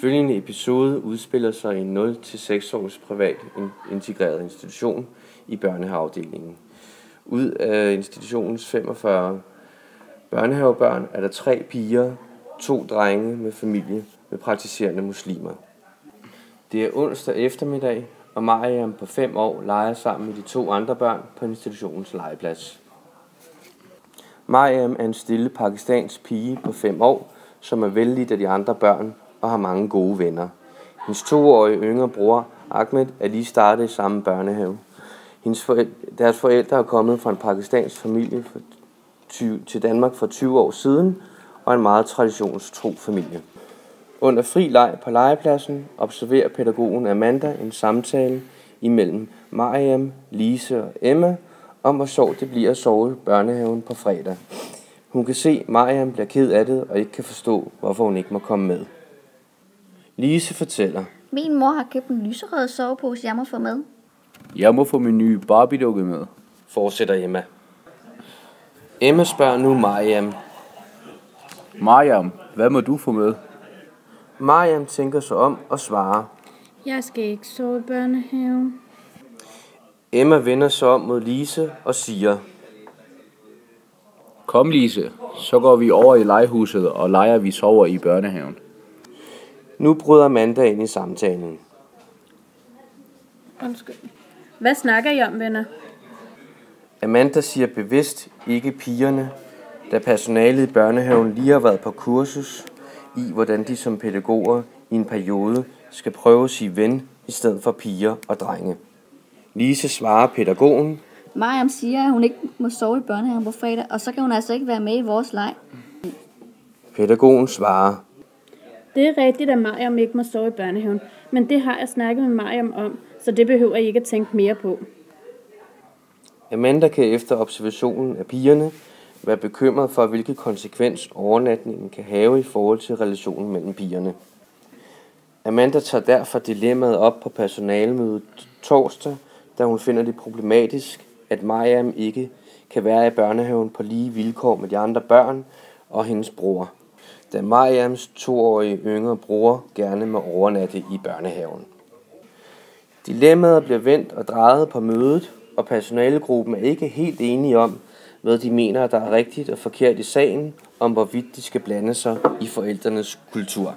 Følgende episode udspiller sig i en 0-6 års privat integreret institution i børnehaveafdelingen. Ud af institutionens 45 børnehavebørn er der 3 piger, 2 drenge med familie med praktiserende muslimer. Det er onsdag eftermiddag, og Mariam på 5 år leger sammen med de 2 andre børn på institutionens legeplads. Mariam er en stille pakistansk pige på 5 år, som er vellidt af de andre børn og har mange gode venner. Hendes 2-årige yngre bror, Ahmed, er lige startet i samme børnehave. Deres forældre er kommet fra en pakistansk familie til Danmark for 20 år siden, og en meget traditionstro familie. Under fri leg på legepladsen observerer pædagogen Amanda en samtale imellem Mariam, Lise og Emma om, hvor sjovt det bliver at sove i børnehaven på fredag. Hun kan se, at Mariam bliver ked af det og ikke kan forstå, hvorfor hun ikke må komme med. Lise fortæller: Min mor har købt en lyserød sovepose, jeg må få med. Jeg må få min nye Barbie-dukke med, fortsætter Emma. Emma spørger nu Mariam: Mariam, hvad må du få med? Mariam tænker sig om og svarer: Jeg skal ikke sove i børnehaven. Emma vender sig om mod Lise og siger: Kom Lise, så går vi over i legehuset og leger vi sover i børnehaven. Nu bryder Amanda ind i samtalen. Undskyld. Hvad snakker I om, venner? Amanda siger bevidst ikke pigerne, da personalet i børnehaven lige har været på kursus i, hvordan de som pædagoger i en periode skal prøve at sige ven i stedet for piger og drenge. Lise svarer pædagogen: Mariam siger, at hun ikke må sove i børnehaven på fredag, og så kan hun altså ikke være med i vores leg. Pædagogen svarer: Det er rigtigt, at Mariam ikke må sove i børnehaven, men det har jeg snakket med Mariam om, så det behøver I ikke at tænke mere på. Amanda kan efter observationen af pigerne være bekymret for, hvilke konsekvens overnatningen kan have i forhold til relationen mellem pigerne. Amanda tager derfor dilemmaet op på personalemødet torsdag, da hun finder det problematisk, at Mariam ikke kan være i børnehaven på lige vilkår med de andre børn og hendes bror, da Mariams 2-årige yngre bror gerne må overnatte i børnehaven. Dilemmaet bliver vendt og drejet på mødet, og personalegruppen er ikke helt enige om, hvad de mener, der er rigtigt og forkert i sagen, om hvorvidt de skal blande sig i forældrenes kultur.